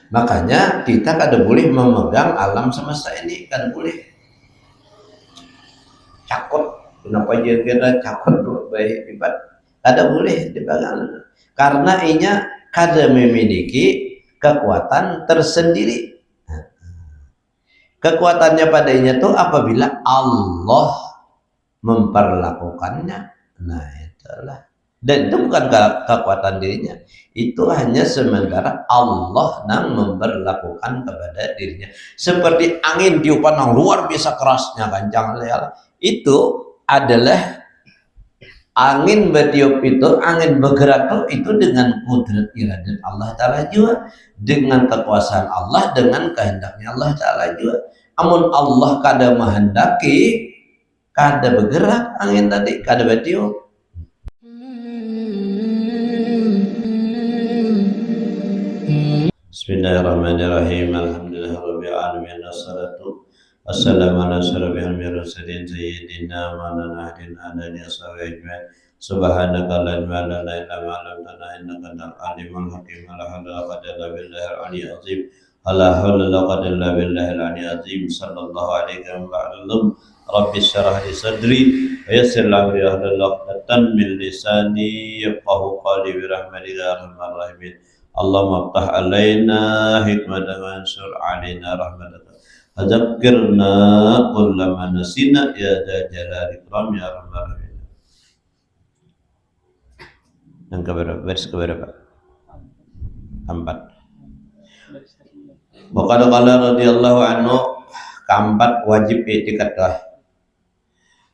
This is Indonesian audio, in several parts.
Makanya kita kada boleh memegang alam semesta ini, kada boleh cakot. Kenapa dia kira cakot baik ibadat? Kada boleh dipegang, karena inya kada memiliki kekuatan tersendiri. Kekuatannya padanya tuh apabila Allah memperlakukannya. Nah itulah. Dan itu bukan kekuatan dirinya, itu hanya sementara Allah yang memperlakukan kepada dirinya. Seperti angin tiupan yang luar biasa kerasnya, kencang leal, itu adalah angin bertiup itu, angin bergerak itu dengan kudrat iradat Allah Ta'ala juga, dengan kekuasaan Allah, dengan kehendaknya Allah Ta'ala juga. Amun Allah kada menghendaki, kada bergerak angin tadi, kada bertiup. Bismillahirrahmanirrahim. Alhamdulillahirabbil alamin. Wassalatu wassalamu ala asyrofil mursalin sayyidina wa nabiyyina alaihi wasallam. Subhanaka la ilma lana illa ma 'allamtana innaka antal alimul hakim. La haula wa la quwwata illa billahil aliyyil azim. La haula wa la quwwata illa billahil aliyyil azim. Sallallahu alaihi wa sallam. Rabbi syrah li sadri wa yassir li amri wahlul 'uqdatam min lisani yafqahu qawli bi rahmatika ya arhamar rahimin. Allahumma ftah alaina hikmatan wa ansur alaina rahmataka. Fadzakirna kullama nasina ya dha jalal ikram ya arhamar rahimin. Yang keberapa? Baris keberapa? 4. Waqala qala radhiyallahu anhu, keempat wajib i'tikad lah.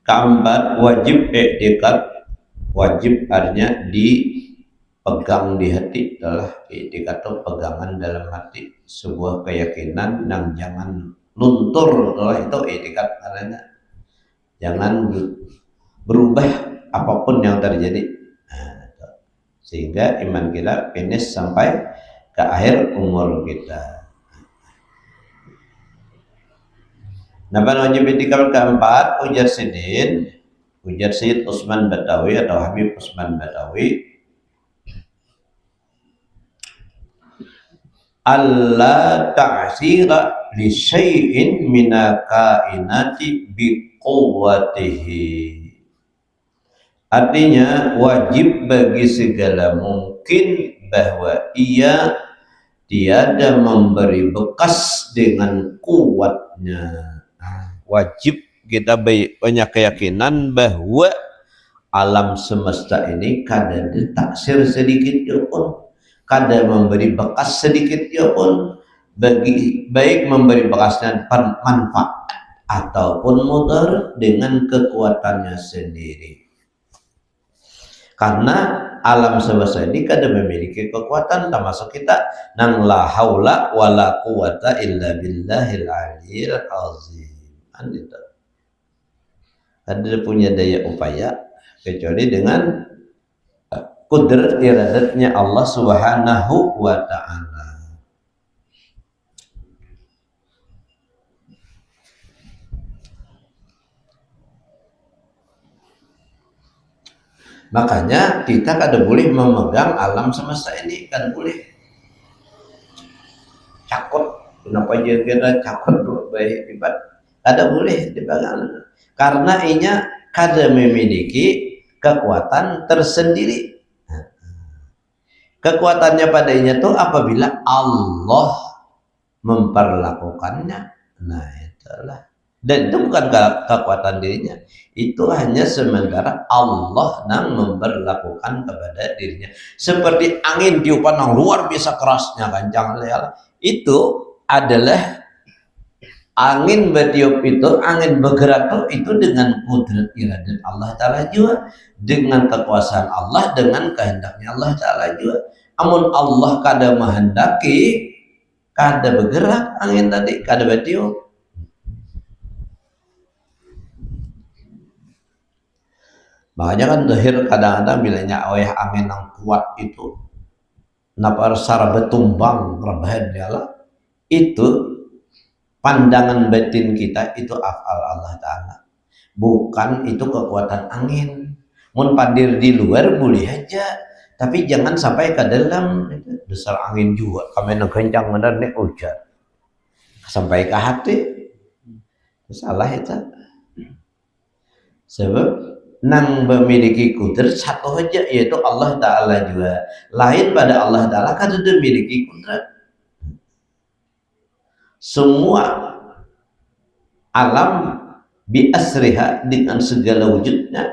Keempat wajib i'tikad, wajib artinya dipegang di hati, adalah i'tikad itu pegangan dalam hati, sebuah keyakinan yang jangan luntur. Itu i'tikad artinya jangan berubah apapun yang terjadi. Sehingga iman kita finish sampai ke akhir umur kita. Nah, wajib i'tikad keempat, ujar Sayyid Utsman Batawi atau Habib Utsman Batawi, alla ta'sira li syai'in minal kainati bi quwwatihi. Artinya wajib bagi segala mungkin bahwa ia tiada memberi bekas dengan kuatnya. Wajib kita banyak keyakinan bahwa alam semesta ini kada ditaksir sedikit pun, kada memberi bekas sedikit pun, baik memberi bekasnya manfaat ataupun mudarat dengan kekuatannya sendiri. Karena alam semesta ini kada memiliki kekuatan, termasuk kita, nang la haula wala quwata illa billahil aliyyil azim. Itu kada punya daya upaya kecuali dengan kudrat iradatnya Allah Subhanahu wa ta'ala. Makanya kita kada boleh memegang alam semesta ini, kada boleh cakot. Kenapa dia kira cakot baik ibadat? Kada boleh dipegang, karena inya kada memiliki kekuatan tersendiri. Kekuatannya padanya tuh apabila Allah memperlakukannya. Nah itulah. Dan itu bukan kekuatan dirinya, itu hanya sementara Allah yang memperlakukan kepada dirinya. Seperti angin tiupan yang luar biasa kerasnya, kencang leal, itu adalah angin bertiup itu, angin bergerak itu dengan kudrat iradat Allah Ta'ala juga, dengan kekuasaan Allah, dengan kehendaknya Allah Ta'ala juga. Amun Allah kada menghendaki, kada bergerak angin tadi, kada bertiup. Makanya kan zahir kadang-kadang bilanya angin yang kuat itu napa secara betumbang rebahan dialah, itu pandangan batin kita, itu afal Allah Ta'ala, bukan itu kekuatan angin. Mun padir di luar boleh aja, Tapi jangan sampai ke dalam besar angin juga, kami kencang benar nih hujan sampai ke hati, salah itu. Sebab nang memiliki kudrat satu aja, yaitu Allah Ta'ala juga. Lain pada Allah Ta'ala kan sudah memiliki kudrat. Semua alam bi asriha dengan segala wujudnya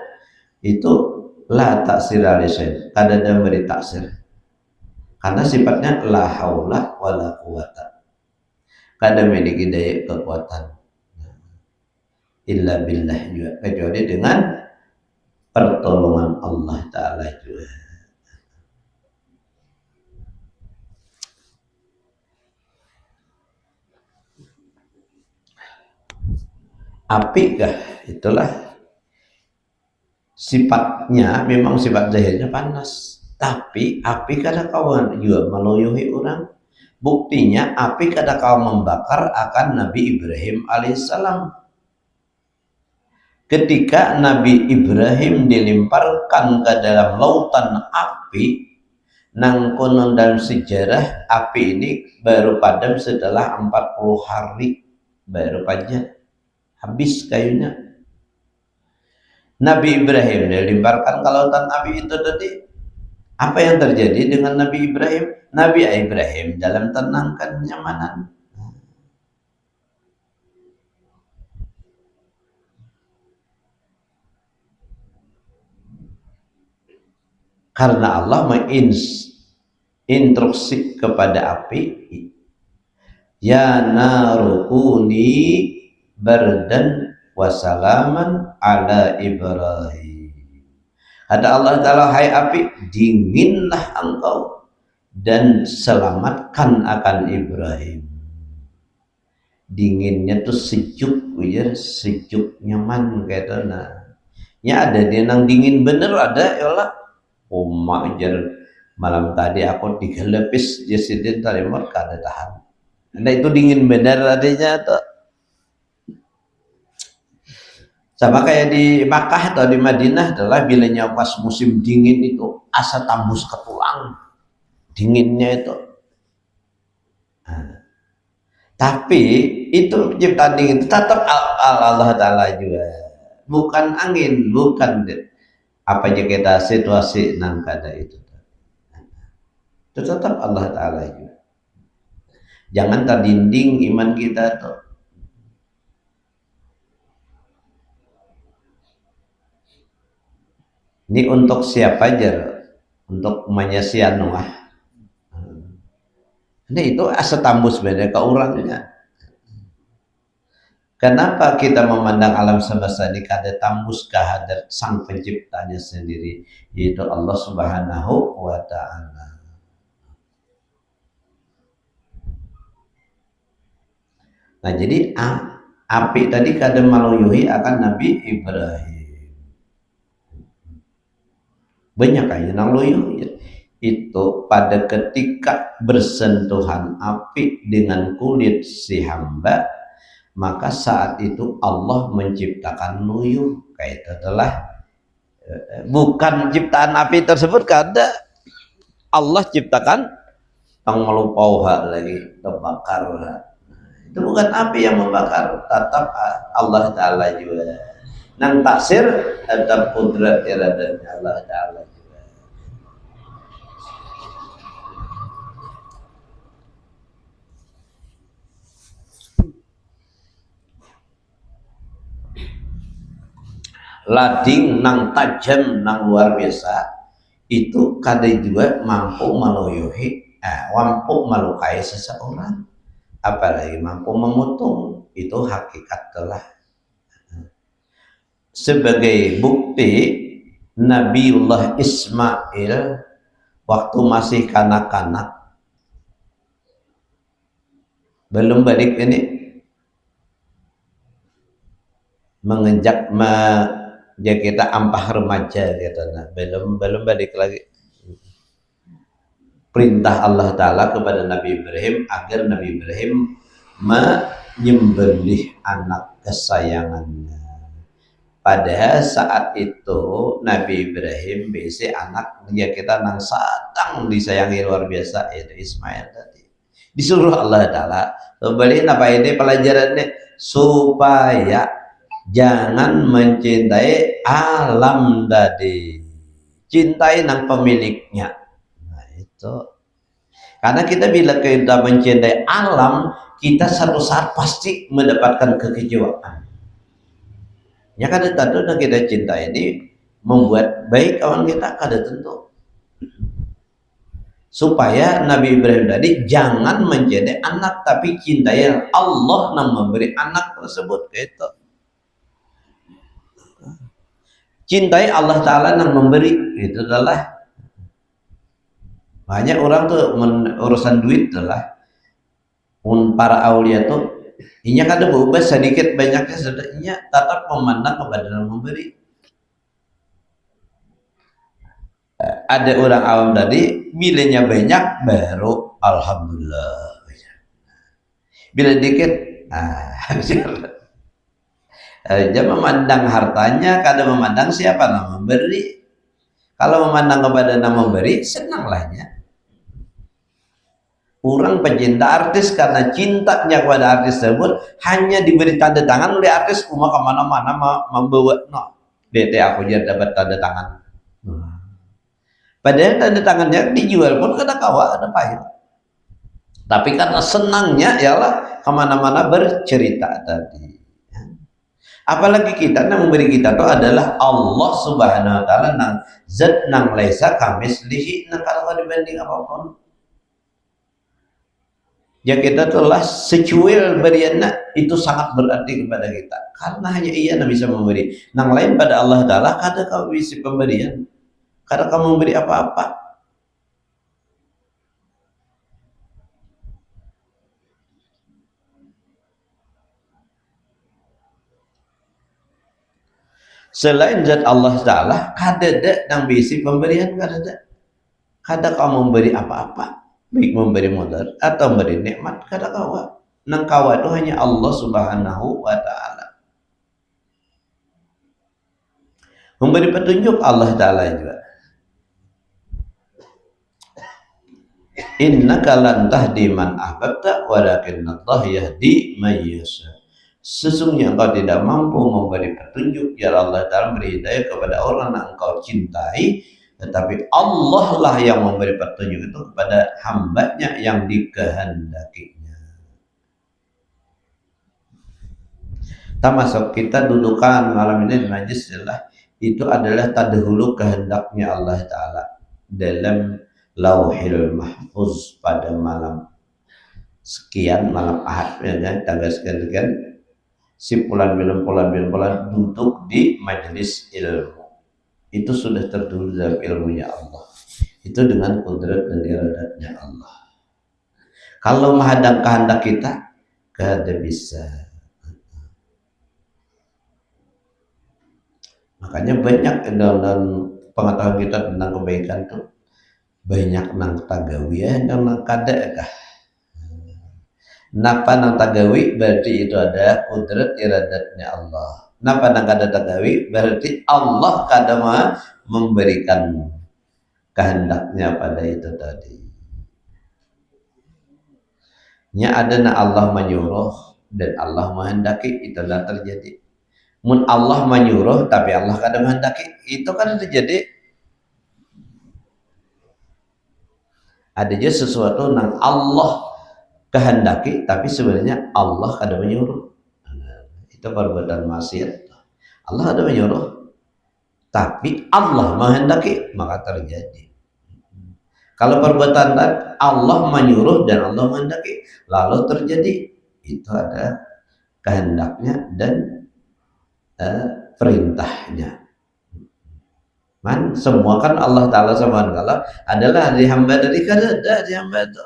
itu la taksir alisain, kada ada beri taksir. Karena sifatnya la haula wala quwata. Kada memiliki daya kekuatan. Illa billah juga, kecuali dengan pertolongan Allah Ta'ala juga. Api kah? Itulah sifatnya, memang sifat zahirnya panas, tapi api kada kawan juga meloyohi orang. Buktinya api kada kawan membakar akan Nabi Ibrahim alaihissalam. Ketika Nabi Ibrahim dilemparkan ke dalam lautan api, nang konon dalam sejarah api ini baru padam setelah 40 hari, baru aja habis kayunya. Nabi Ibrahim dilemparkan ke lautan api itu tadi, apa yang terjadi dengan Nabi Ibrahim? Nabi Ibrahim dalam tenang kenyamanan. Karena Allah menginstruksi kepada api, ya narukuni bardan wasalaman ala Ibrahim. Kata Allah Ta'ala, hai api, dinginlah engkau dan selamatkan akan Ibrahim. Dinginnya tuh sejuk, ya, sejuk nyaman kayak nah. Ya ada dia nang dingin bener ada, ya Allah. Umak jar malam tadi aku 3 lepis jasidin talimot kada tahan. Nah itu dingin bener adanya tuh. Sama kayak di Makkah atau di Madinah adalah bilanya pas musim dingin itu asa tambus ke tulang dinginnya itu. Nah, tapi itu ciptaan dingin tetap Allah Ta'ala juga, bukan angin, bukan apa aja kita situasi nang kada itu tetap Allah Ta'ala juga. Jangan terdinding iman kita tuh. Ini untuk siapa aja? Untuk menyesian Noah. Ini itu asa tambus beda ke orangnya. Kenapa kita memandang alam semesta ini kada tambus kehadrat sang penciptanya sendiri, yaitu Allah Subhanahu wa Ta'ala. Nah jadi api tadi kada meloyohi akan Nabi Ibrahim. Banyak aja nang loyo itu pada ketika bersentuhan api dengan kulit si hamba, maka saat itu Allah menciptakan nuyuh. Kayak itu adalah bukan ciptaan api tersebut, kada Allah ciptakan tang melupau lagi terbakar. Itu bukan api yang membakar, tetap Allah Ta'ala juga. Nang taksir tetap kudrat iradanya Allah Ta'ala juga. Lading nang tajam nang luar biasa itu kada juga mampu meloyohi, mampu melukai seseorang, apalagi mampu memutung. Itu hakikat telah. Sebagai bukti, Nabiullah Ismail waktu masih kanak-kanak, belum balik ini, menginjak ya kita ampah remaja gitu, nah belum balik lagi. Perintah Allah Ta'ala kepada Nabi Ibrahim agar Nabi Ibrahim menyembelih anak kesayangannya. Padahal saat itu Nabi Ibrahim bisi anak dia kita nang satang disayangi luar biasa itu Ismail tadi. Disuruh Allah Ta'ala kembali apa ini pelajarannya supaya jangan mencintai alam tadi, cintai nang pemiliknya. Nah itu karena kita bila kita mencintai alam, kita satu saat pasti mendapatkan kekecewaan. Ya kada tentu yang kita cinta ini membuat baik kawan kita kada tentu. Supaya Nabi Ibrahim tadi jangan mencintai anak tapi cintai Allah yang memberi anak tersebut gitu. Cintai Allah Ta'ala yang memberi itu adalah banyak orang tuh urusan duit adalah para aulia tuh inya kada berubah sedikit banyaknya sedikitnya tetap memandang kepada yang memberi. Ada orang awam tadi bilanya banyak baru alhamdulillah, bila dikit dia memandang hartanya kada memandang siapa yang memberi. Kalau memandang kepada yang memberi senanglahnya. Orang pecinta artis karena cintanya kepada artis tersebut hanya diberi tanda tangan oleh artis cuma kemana-mana membawa no DT aku jadi dapat tanda tangan. Padahal tanda tangannya dijual pun kada kawa ada pahit. Tapi karena senangnya ialah kemana-mana bercerita tadi. Apalagi kita yang memberi kita itu adalah Allah Subhanahu Wa Taala nang zat nang laisa kamislihi nang kalau dibanding apapun. Ya kita telah secuil beriana itu sangat berarti kepada kita karena hanya ia yang bisa memberi. Nang lain pada Allah Ta'ala kada kau bisa pemberian, kada kau memberi apa-apa. Selain zat Allah Ta'ala kada ada yang bisa pemberian, kada kau memberi apa-apa. Baik memberi modal atau memberi nikmat kada kawa. Nang kawa itu hanya Allah Subhanahu Wa Ta'ala. Memberi petunjuk Allah Ta'ala juga. Innaka lan tahdi man ahbabta walakinna Allah yahdi man yasha. Sesungguhnya engkau tidak mampu memberi petunjuk ya Allah Ta'ala beri hidayah kepada orang yang engkau cintai, tetapi Allah lah yang memberi petunjuk itu kepada hambanya yang dikehendakinya. Termasuk kita dudukan malam ini di majlis itu adalah tadahulu kehendaknya Allah Ta'ala dalam lauhil mahfuz pada malam sekian, malam ahad tanggal sekian si bulan duduk di majlis ilmu. Itu sudah tertulis dalam ilmunya Allah. Itu dengan kudrat dan iradatnya Allah. Kalau menghadap kehendak kita, kada bisa. Makanya banyak dalam pengetahuan kita tentang kebaikan itu banyak nang tagawi ya, nang kada kah. Napa nang tagawi berarti itu ada kudrat iradatnya Allah. Napa nang kada tagawi berarti Allah kada memberikan kehendaknya pada itu tadi. Nya ada na Allah menyuruh dan Allah menghendaki itulah terjadi. Mun Allah menyuruh tapi Allah kada menghendaki itu kan terjadi. Ada je sesuatu nang Allah kehendaki tapi sebenarnya Allah kada menyuruh. Itu perbuatan maksiat. Allah ada menyuruh tapi Allah menghendaki maka terjadi. Kalau perbuatan Allah menyuruh dan Allah menghendaki lalu terjadi, itu ada kehendaknya dan perintahnya. Semua kan Allah Ta'ala Subhanahu Wa Ta'ala adalah di hamba dari kada ada di hamba itu.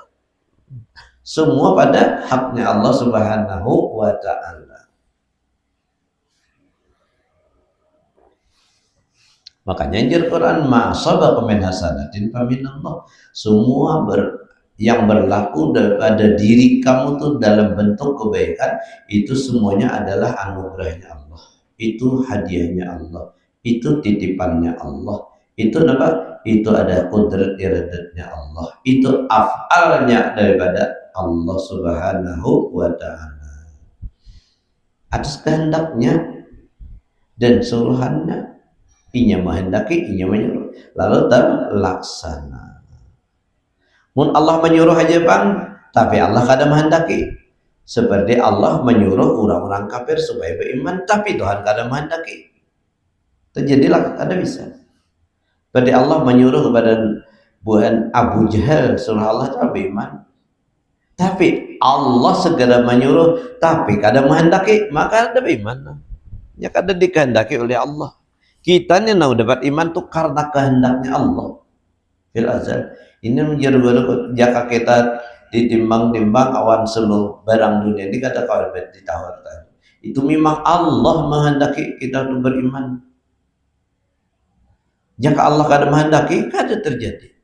Semua pada haknya Allah Subhanahu Wa Ta'ala. Makanya anjir Quran ma sabaqa min hasanatin faminallah. Semua yang berlaku pada diri kamu tuh dalam bentuk kebaikan itu semuanya adalah anugerahnya Allah. itu hadiahnya Allah, itu titipannya Allah, itu apa? Itu ada kudrat iradatnya Allah, itu afalnya daripada Allah Subhanahu wa Ta'ala atas kehendaknya dan suruhannya. Inya menghendaki, inya menyuruh, lalu terlaksana. Mun Allah menyuruh aja bang, tapi Allah kada menghendaki. Seperti Allah menyuruh orang-orang kafir supaya beriman, tapi Tuhan kada menghendaki. Terjadilah ada bisa. Seperti Allah menyuruh kepada buhan Abu Jahal surah Allah beriman, tapi Allah segera menyuruh, tapi kada menghendaki, maka ada beriman. Ya kada dikehendaki oleh Allah. Kita ni nak dapat iman tu karena kehendaknya Allah fil azal. Ini menjadi jaka kita ditimbang-timbang awan seluruh barang dunia ini kata kau ditawarkan. Itu memang Allah menghendaki kita untuk beriman. Jika Allah kada menghendaki, kada terjadi.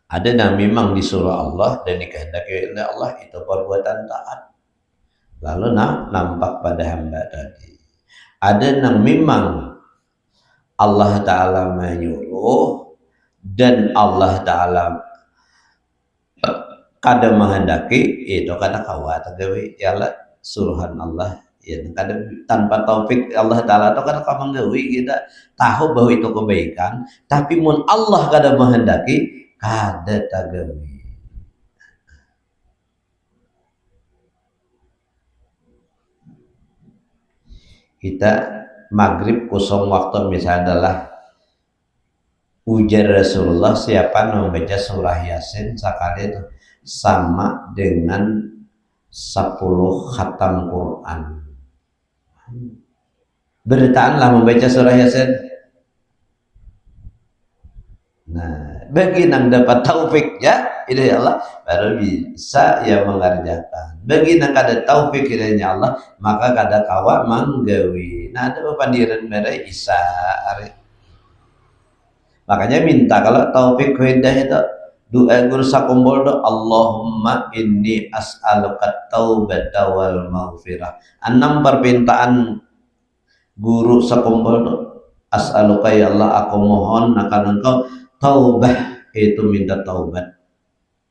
Ada yang memang disuruh Allah dan dikehendaki oleh Allah itu perbuatan taat. Lalu nampak pada hamba tadi. Ada yang memang Allah Ta'ala menyuruh dan Allah Ta'ala kada menghendaki, itu kada kawat gawe ialah suruhan Allah. Ya, kada tanpa taufik Allah Ta'ala itu kada kau menggawe, kita tahu bahwa itu kebaikan, tapi mun Allah kada menghendaki kada tagawi. Kita maghrib kosong waktu misalnya adalah ujar Rasulullah, siapa membaca surah Yasin sekali itu sama dengan 10 khatam Quran. Beritaanlah membaca surah Yasin. Nah, bagi yang dapat taufik ya hidayah Allah baru bisa ya mengerjakan. Bagi yang kada taufik hidayahnya Allah maka kada kawa manggawi. Nah, ada pandiran mereka isa. Makanya minta kalau taufik hidayah itu doa guru sakumpul do Allahumma inni as'aluka taubata wal maghfirah. 6 permintaan guru sakumpul do as'aluka ya Allah, aku mohon akan engkau taubah, itu minta taubat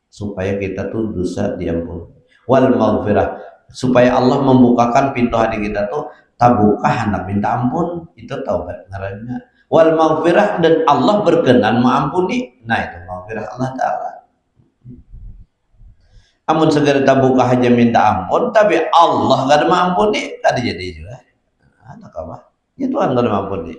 supaya kita tuh dosa diampuni, wal maghfirah supaya Allah membukakan pintu hati kita tuh tabuka hendak minta ampun, itu taubat ngarannya. Wal maghfirah dan Allah berkenan mengampuni, nah itu maghfirah Allah Ta'ala. Amun segera tabuka aja minta ampun tapi Allah gak ada mengampuni, kada jadi juga. Ada apa? Ya Tuhan gak ada mengampuni.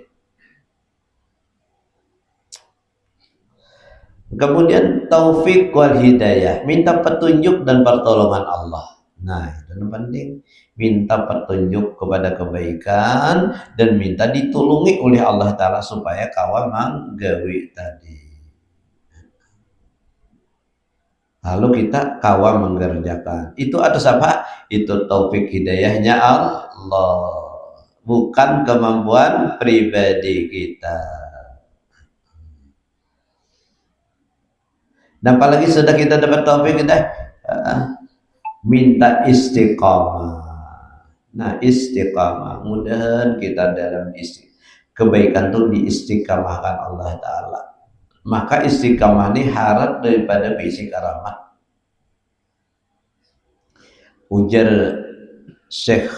Kemudian taufik wal hidayah, minta petunjuk dan pertolongan Allah. Nah, itu yang penting, minta petunjuk kepada kebaikan dan minta ditulungi oleh Allah Ta'ala supaya kawan manggawi tadi. Lalu kita kawan mengerjakan. Itu atas apa? Itu taufik hidayahnya Allah, bukan kemampuan pribadi kita. Dan apalagi sudah kita dapat taufik, kita minta istiqamah. Nah, istiqamah, mudah-mudahan kita dalam kebaikan itu diistiqamahkan Allah Ta'ala. Maka istiqamah ini harap daripada bisi karamat. Ujar Syekh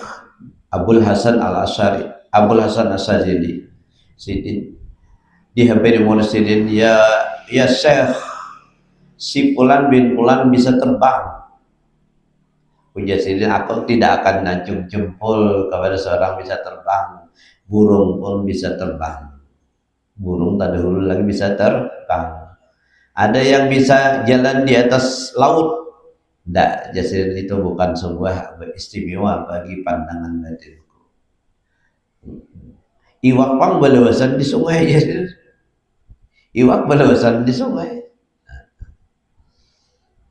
Abul Hasan Al-Asy'ari, Abul Hasan As-Sajili Sidin di Habib Mursidin, ya Syekh, si Fulan bin Fulan bisa terbang. Ujar Sidin, aku tidak akan najung jempol kepada seorang bisa terbang. Burung pun bisa terbang. Burung tak dahulu lagi bisa terbang. Ada yang bisa jalan di atas laut. Tidak, Sidin itu bukan sebuah istimewa bagi pandangan batinku. Iwak pang balawasan di sungai, ya. Iwak balawasan di sungai.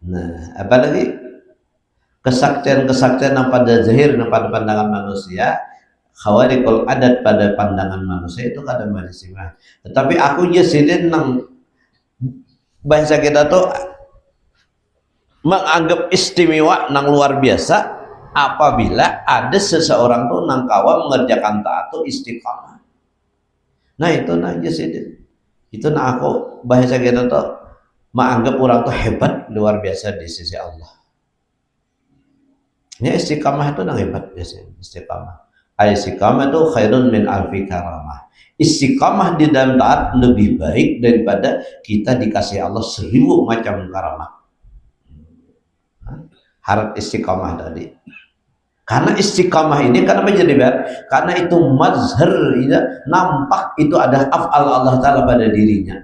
Nah, apalagi kesaktian-kesaktian yang pada zahir, yang pada pandangan manusia, khawarikul adat pada pandangan manusia itu kadang manusia. Tetapi aku Sidin nang Bahasa kita tuh menganggap istimewa nang luar biasa apabila ada seseorang tuh nang kawa mengerjakan taat tuh istiqamah. Nah itu aja sih itu nah aku bahasa kita tuh menganggap orang tuh hebat luar biasa di sisi Allah. Ini istiqamah itu nang hebat biasanya istiqamah. Istiqamah itu khairun min alfi karamah. Istiqamah di dalam taat lebih baik daripada kita dikasih Allah 1000 macam karamah. Harap istiqamah tadi. Karena istiqamah ini kenapa jadi berat? Karena itu mazhar, ya, nampak itu ada af'al Allah Ta'ala pada dirinya.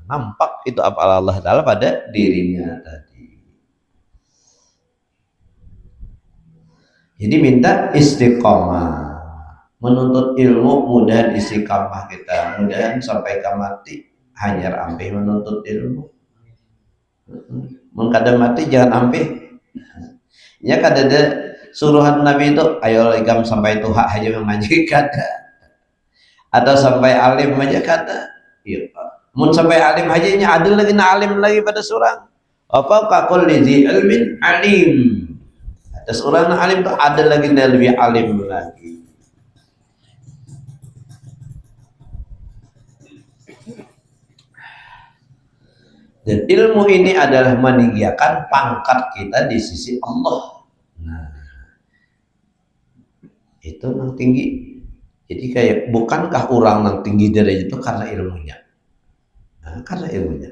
Nampak itu af'al Allah Ta'ala pada dirinya tadi. Jadi minta istiqamah. Menuntut ilmu mudahan istiqamah kita. Mudahan sampai ke mati hanya ampe menuntut ilmu. Mengkadang mati jangan ampe. Ya kada ada suruhan Nabi itu ayo ikam sampai tuha aja mengaji kata atau sampai alim aja kata iya mun sampai alim aja nya adil lagi na alim lagi pada surang apa kakul lizi ilmin alim atas orang na alim tuh ada lagi na lebih alim lagi. Dan ilmu ini adalah meninggikan pangkat kita di sisi Allah. Nah, itu yang tinggi. Jadi kayak bukankah orang yang tinggi derajat itu karena ilmunya? Nah, karena ilmunya.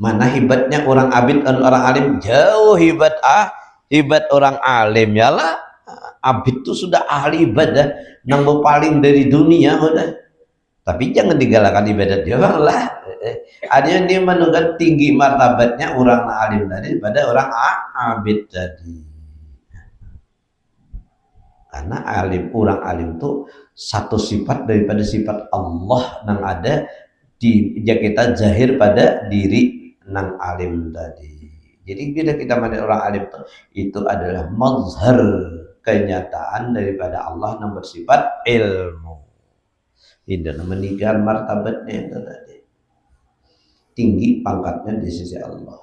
Mana hebatnya orang abid dan orang alim? Jauh hebat hebat orang alim ya lah. Abid itu sudah ahli ibadah, nang paling dari dunia udah. Tapi jangan digalakan ibadat dia bang lah. Ada yang dia menunjukkan tinggi martabatnya orang alim tadi pada orang abid tadi. Karena alim, orang alim itu satu sifat daripada sifat Allah yang ada di kita zahir pada diri nang alim tadi. Jadi bila kita melihat orang alim itu adalah mazhar kenyataan daripada Allah yang bersifat ilmu. Tidak meninggal martabatnya itu tadi. Tinggi pangkatnya di sisi Allah.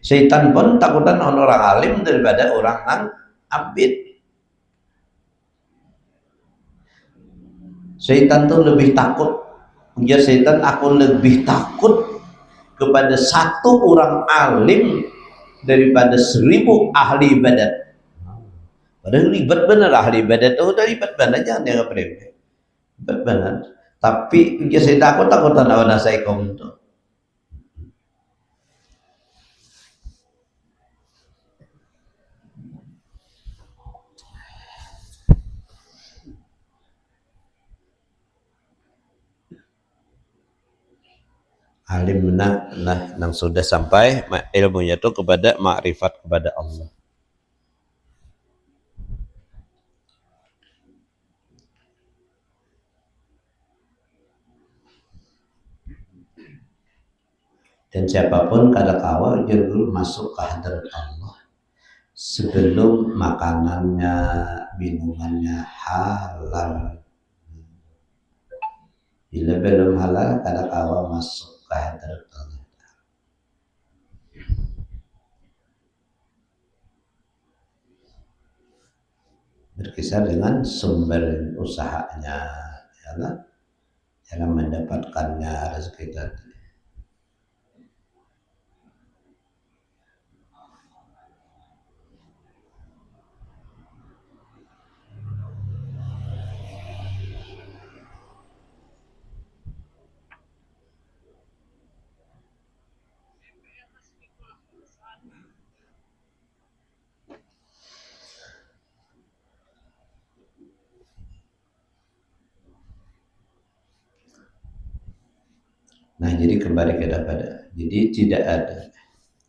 Syaitan pun takutan orang alim daripada orang yang abid. Syaitan tuh lebih takut. Ujar syaitan, aku lebih takut kepada satu orang alim daripada 1000 ahli ibadat. Padahal ribet bener ahli ibadat itu udah ribet bener, jangan dianggap remeh. Ribet bener. Tapi ujar saya takutan awan saya kom itu. Alim nang sudah sampai ilmunya itu kepada makrifat kepada Allah. Dan siapapun kada kawa jurul masuk ke hadrat Allah sebelum makanannya, minumannya halal. Bila belum halal kada kawa masuk ke hadrat Allah. Berkisar dengan sumber usahanya, ya kan? Jangan mendapatkannya rezeki tadi. Nah, jadi kembali kepada jadi tidak ada.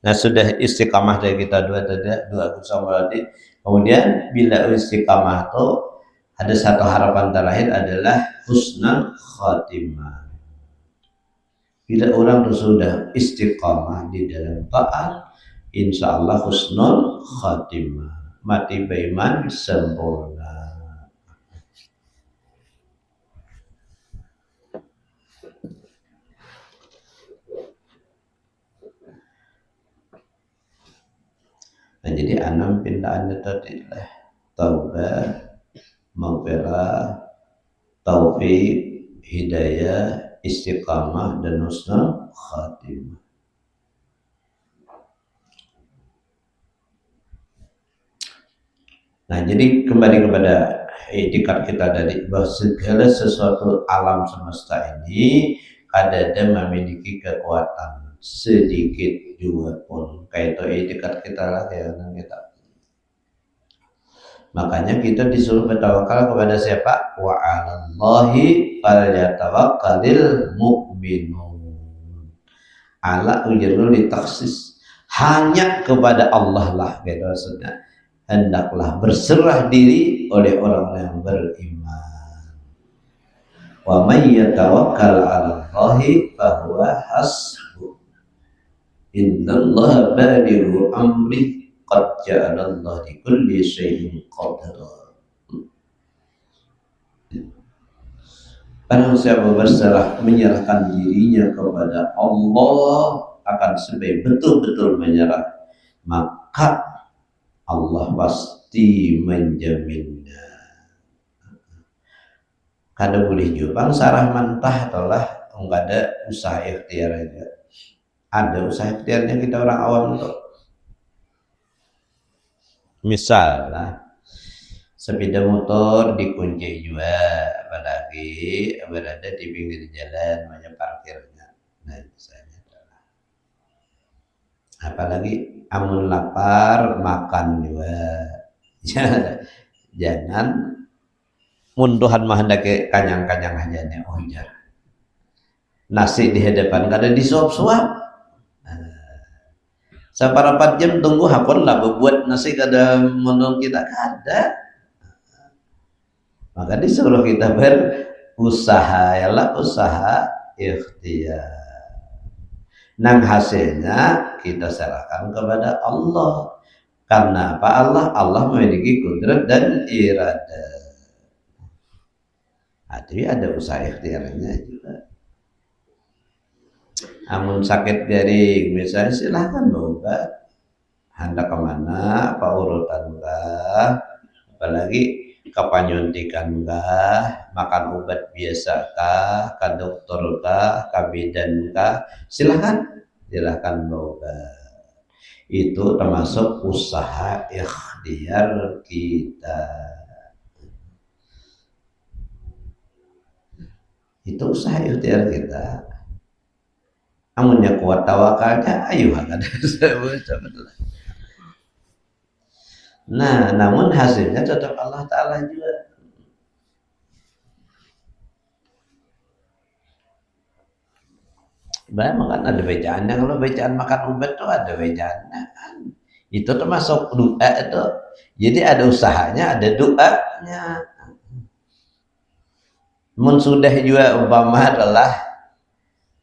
Nah, sudah istiqamah dari kita dua sama tadi. Kemudian bila istiqamah itu ada satu harapan terakhir adalah husnul khatimah. Bila orang sudah istiqamah di dalam taat, insya Allah husnul khatimah, mati beriman sempurna. Nah, jadi enam pindaannya tadi lah taubah, maghfirah, taufik, hidayah, istiqamah, dan husnul khatimah. Nah, jadi kembali kepada etikat kita tadi bahwa segala sesuatu alam semesta ini ada memiliki kekuatan sedikit juga pun kayak itu etikat kita lah ya kita. Makanya kita disuruh bertawakal kepada siapa? Wa 'alallahi falyatawakkalul mu'minun. Ala ujarul ditaksis hanya kepada Allah lah gitu maksudnya. Hendaklah berserah diri oleh orang yang beriman. Wa may yatawakkal 'alallahi fahuwa hasbuh. Innallaha balighu amri qad ja'alallahu likulli syai'in qadara. Barang siapa berserah menyerahkan dirinya kepada Allah akan betul-betul menyerah, maka Allah pasti menjaminnya. Kada boleh juga sarah mentah adalah enggak ada usaha ikhtiar aja. Ada usaha ikhtiarnya kita orang awam tuh. Misal lah, sepeda motor dikunci juga, apalagi berada di pinggir jalan banyak parkirnya. Nah, misalnya adalah apalagi amun lapar makan juga. Jangan munduhan mah hendake kanyang-kanyang aja nih ujar. Nasi di hadapan kada disuap-suap. Saparapat jam tunggu hakon lah buat nasi kada menurut kita kada. Maka disuruh kita berusaha yalah usaha ikhtiar. Nang hasilnya kita serahkan kepada Allah. Karena apa? Allah memiliki kudrat dan iradah. Jadi ada usaha ikhtiarnya juga. Amun sakit jaring misalnya silahkan berobat. Hendak kemana? Apa urutan kah? Apalagi kapanyuntikan kah? Makan obat biasa kah? Ke dokter kah? Ke bidan kah? Silahkan berobat. Itu termasuk usaha ikhtiar kita. Itu usaha ikhtiar kita. Amunnya kuat tawakalnya, ayo ada Nah, namun hasilnya tetap Allah Ta'ala juga. Memang kan ada bejaannya. Kalau bejaan makan obat tuh ada bejaannya kan. Itu termasuk doa itu. Jadi ada usahanya, ada doanya. Mun sudah juga umpama adalah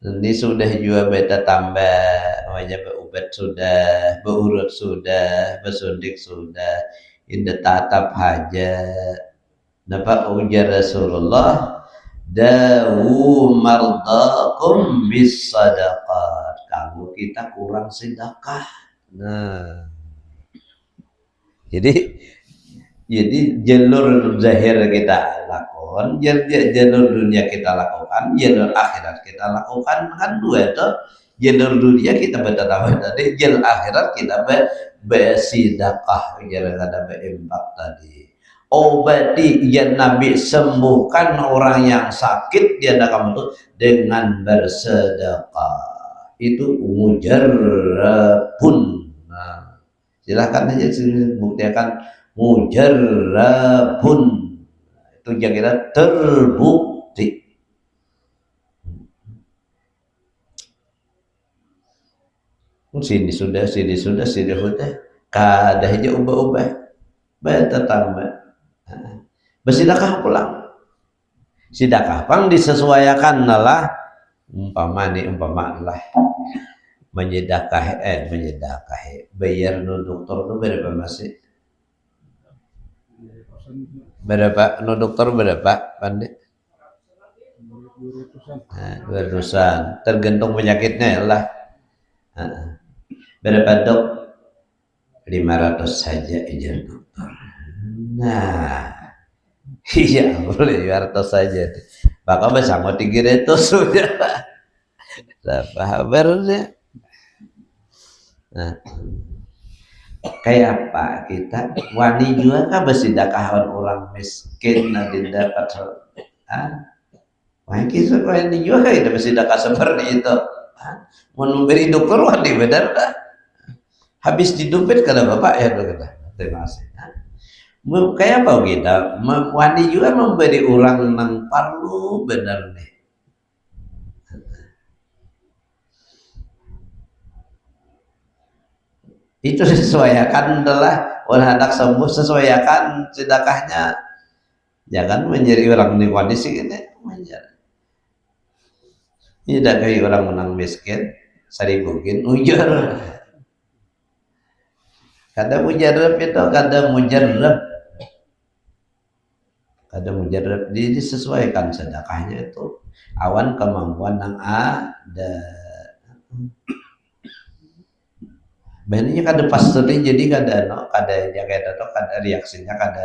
ini sudah juga beta tambah wajah berubat sudah, berurut sudah, bersundik sudah, indah tatap hajat. Dapat ujar Rasulullah, dawu mardakum bis sadaqat. Kalau kita kurang sedekah. Nah, jadi jalur zahir kita lakukan, jalur dunia kita lakukan, jalur akhirat kita lakukan kan dua itu. Jalur dunia kita bertawaf tadi, jalur akhirat kita bersedekah, jalur ada berimpak tadi. Obati ya Nabi sembuhkan orang yang sakit dia kamu tuh dengan bersedekah. Itu mujarrabun. Nah, silahkan aja buktikan mujarrabun. Itu kira-kira terbukti. Sini sudah. Kada aja ubah-ubah. Beta tambah. Bersedekah pulang. Sedekah pang disesuaikan lah umpama lah menyedekah bayar no dokter tu berapa masih berapa no dokter berapa pandai 200-an tergantung penyakitnya ya lah berapa dok 500 saja izin dokter. Nah, iya boleh 500 saja. Maka bisa mau 300 sudah. Apa kabarnya? Nah, kayak apa kita wani juga kan bersidakahan orang miskin nanti dapat mungkin sekolah ini juga kita bersidakah seperti itu mau memberi dokter wani benar dah habis didompet kata bapak ya kata terima kasih kayak apa kita wani juga memberi orang nang parlu benar nih itu sesuaikan adalah orang anak sembuh sesuaikan sedekahnya jangan menjadi orang di kondisi ini menjadi tidak kayak orang menang miskin sari mungkin ujar kada mujarab itu kada mujarab disesuaikan sedekahnya itu awan kemampuan yang ada Benarnya kada pasti jadi kada kada jaga atau kada reaksinya kada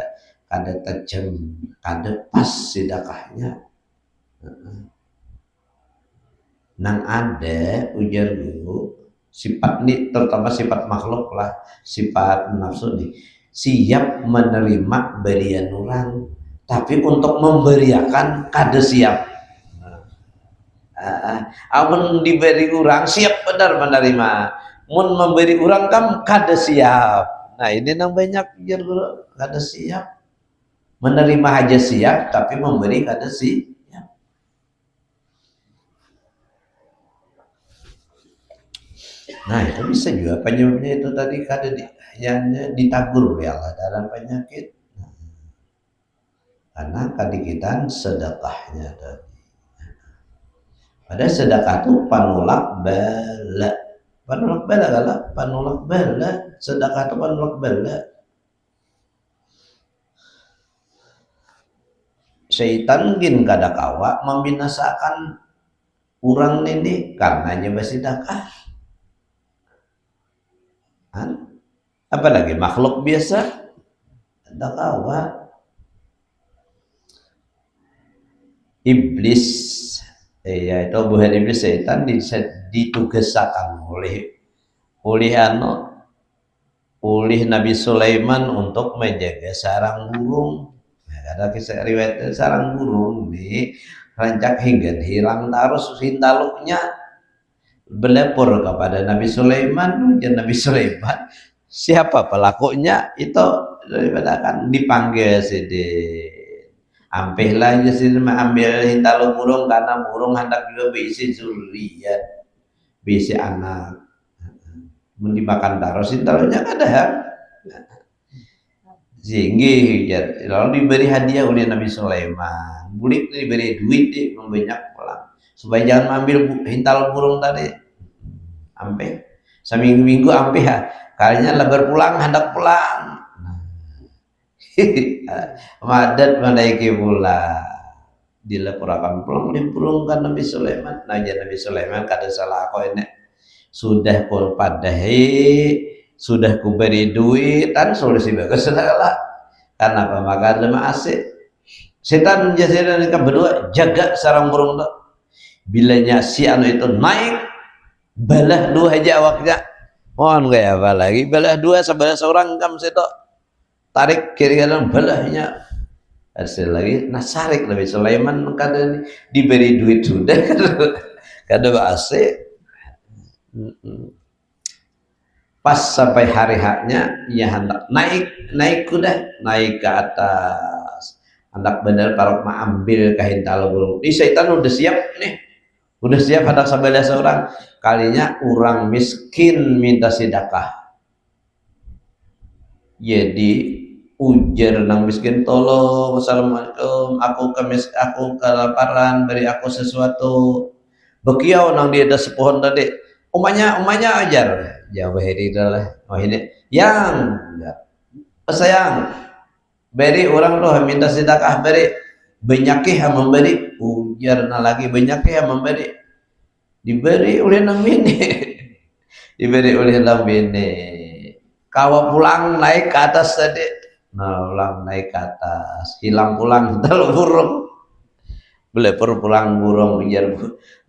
tajam kada pas sedekahnya nang ada ujar dulu sifat ini terutama sifat makhluk lah sifat nafsu nih siap menerima berian orang tapi untuk memberiakan kada siap amun diberi orang siap benar menerima mun memberi orang kan kada siap. Nah ini nang banyak biar kada siap. Menerima aja siap tapi memberi kada siap. Nah itu bisa juga penyebabnya itu tadi kada yang ditagur oleh Allah dalam penyakit. Karena kadikitan sedekahnya tadi. Pada sedekah itu panolak bala. Panolak bala galak, panolak bala, sedekah itu panolak bala. Syaitan gin kada kawa membinasakan orang ini karenanya bersedekah. Apalagi makhluk biasa kada kawa. Iblis ya itu bukan iblis setan ditugaskan oleh Nabi Sulaiman untuk menjaga sarang burung. Nah, ada kisah riwayat sarang burung di rancak hingga hilang terus hintaluknya berlepor kepada Nabi Sulaiman dan Nabi Sulaiman siapa pelakunya itu daripada kan dipanggil ampih lah aja sih ambil hintaluk burung karena burung hendak juga berisi zuriat berisi anak mau dimakan taruh hintaluknya ada sehingga ya, lalu diberi hadiah oleh Nabi Sulaiman bulik diberi duit membanyak pulang supaya jangan ambil hintal burung tadi ampih seminggu ampih ya kalinya lebar pulang hendak pulang madat menaiki pula dilaporkan pulang dipurungkan Nabi Sulaiman naja Nabi Sulaiman kada salah aku ini sudah kul padahi sudah kuberi duit dan solusi bagus segala karena apa maka lemah asik setan menjadi mereka berdua jaga sarang burung itu bilanya si anu itu naik balah dua aja awaknya mohon kayak apa lagi balah dua sebelah seorang kam situ tarik kiri kanan belahnya hasil lagi nasarik Nabi Sulaiman kada diberi duit sudah kada asik pas sampai hari haknya ia hendak naik kuda naik ke atas hendak benar parok ambil kahintal burung ini setan udah siap nih udah siap hendak sebelah seorang kalinya orang miskin minta sedekah jadi ujar nang miskin tolong assalamualaikum aku kelaparan beri aku sesuatu bekiau nang dia ada sepohon tadi umanya ajar jawab ini adalah oh ini yang sayang beri orang roh minta sedekah beri benyakih memberi ujar lagi benyakih memberi diberi oleh nang bini diberi oleh nang bini Kawa pulang naik ke atas tadi. Nah, pulang naik ke atas, hilang pulang dalam burung. Boleh pulang burung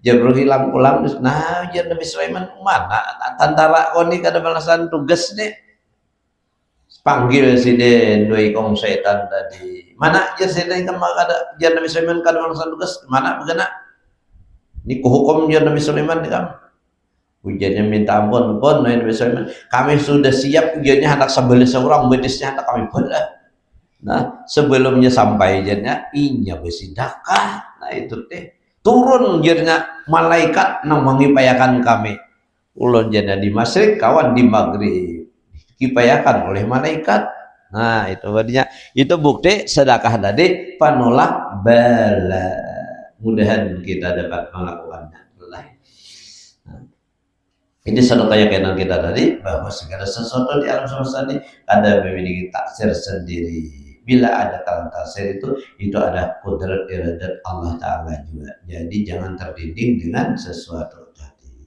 jabru hilang pulang. Nah, jar Nabi Sulaiman mana? Tantara koni kada balasan tugas nih. Panggil si den dua ikong setan tadi. Mana jar setan kan kada jar Nabi Sulaiman kada balasan tugas. Mana begana? Ini hukum jar Nabi Sulaiman nih kam. Ujiannya minta ampun pun Nabi Sulaiman. Kami sudah siap ujiannya anak sebelah seorang bedisnya anak kami bola. Nah, sebelumnya sampai jadinya inya besidakah. Nah, itu teh turun jadinya malaikat nang mengipayakan kami. Ulun jadinya di masyrik, kawan di maghrib. Dikipayakan oleh malaikat. Nah, itu artinya itu bukti sedekah tadi penolak bala. Mudahan kita dapat melakukannya. Ini satu keyakinan kita tadi bahwa segala sesuatu di alam semesta ini ada memiliki taksir sendiri. Bila ada kalam taksir itu ada kudrat iradat Allah Ta'ala juga. Jadi jangan terdinding dengan sesuatu tadi.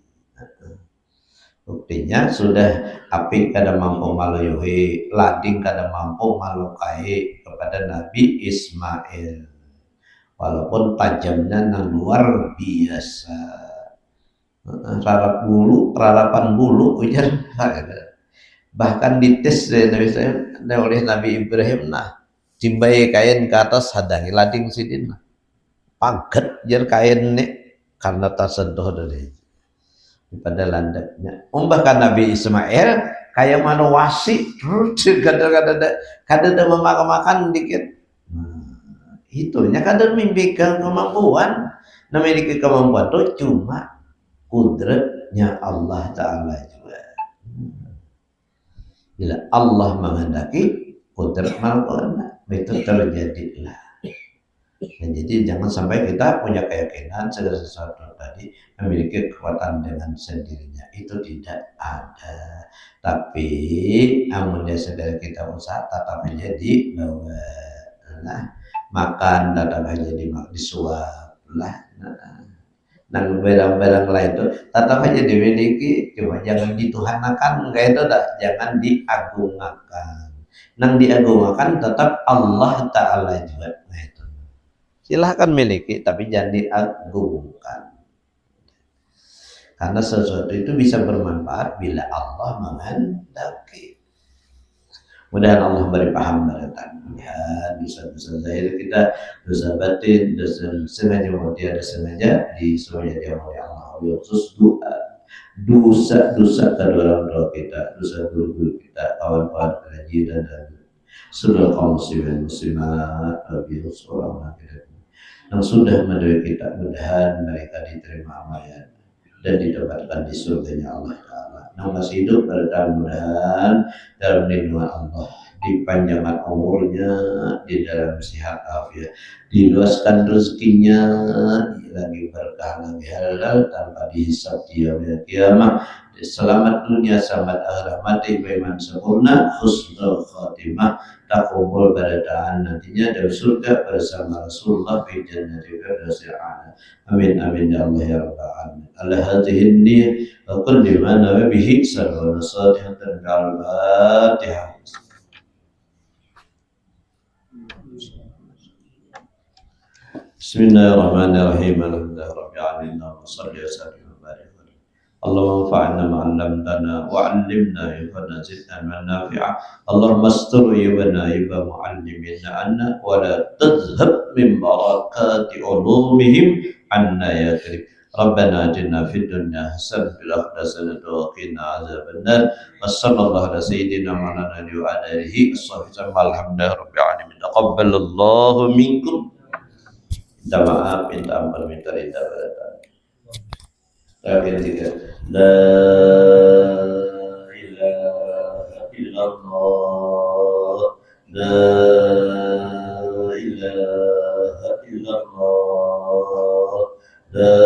Buktinya sudah api kada mampu malayuhi, lading kada mampu malukai kepada Nabi Ismail. Walaupun tajamnya nang luar biasa. Rarapan bulu ujar bahkan dites oleh Nabi Ibrahim. Nah, timbai kain ke atas hadangi lading sidin paget jar kain nih karena tersentuh dari pada landaknya. Bahkan Nabi Ismail kayak mana wasi kadang memakan dikit. Itunya kadang mimpi kemampuan, memiliki kemampuan itu cuma kudratnya Allah Ta'ala juga. Bila Allah menghendaki kudrat melakukan itu terjadilah. Dan jadi jangan sampai kita punya keyakinan segala sesuatu tadi memiliki kekuatan dengan sendirinya. Itu tidak ada. Tapi amunnya segala kita usaha tetap menjadi bahwa makan tetap menjadi disuap lah. Dan barang-barang lain itu tetap aja dimiliki, cuma jangan dituhanakan, kayak itu dah, jangan diagungkan. Nang diagungkan tetap Allah Ta'ala juga. Nah, itu. Silahkan miliki, tapi jangan diagungkan. Karena sesuatu itu bisa bermanfaat bila Allah menghendaki. Mudah-mudahan Allah beri paham dan ya, dosa-dosa zahir kita, dosa batin, dosa sengaja maupun tiada sengaja di semuanya dia oleh Allah. Khusus dosa kedua orang tua kita, dosa guru kita, kawan-kawan pengajian dan saudara kaum muslimin muslimat, bagi seorang kita yang sudah mendoakan kita, mudahan mereka diterima amalnya dan didapatkan di surganya Allah Ta'ala. Yang masih hidup mudah-mudahan dalam lindungan Allah, dipanjangkan umurnya, di dalam sehat afiat, diluaskan rezekinya, lagi berkah, lagi halal tanpa dihisab dia pada kiamat. Selamat dunia, selamat akhirat, mati beriman sempurna, husnul khatimah, takubul barataan nantinya dalam surga bersama Rasulullah fi jannati firdausil a'la. Amin amin ya Allah ya rabbal alamin. Ala hadhihi niyyah wa kulli ma nawa bihi sallallahu alaihi al-Fatihah. Bismillahirrahmanirrahim. Alhamdulillahi rabbil alamin. Wassallallahu wa sallam. اللهم انفعنا ما علمتنا وعلمنا ينفعنا زدنا علما نافعا. اللهم استر عيوبنا عيوب معلمين عنا ولا تذهب من بركات علومهم عنا يا كريم. ربنا آتنا في الدنيا حسنة وفي الآخرة حسنة وقنا عذاب النار. وصلى الله على سيدنا مولانا وعلى آله وصحبه وسلم. الحمد لله رب العالمين. تقبل الله منكم. Minta maaf, minta ampun, minta ridha pada Rakyat tiga. La ilaha illallah. La ilaha illallah. La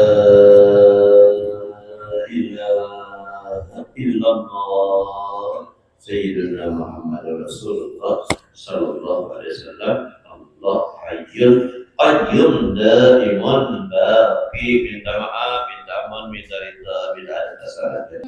ilaha illallah. Sayyidina Muhammad Rasulullah sallallahu alaihi wasallam. Allah hayyul qayyum daimun baqi. Minta maaf, minta ampun, minta ridha bila ada kesalahan.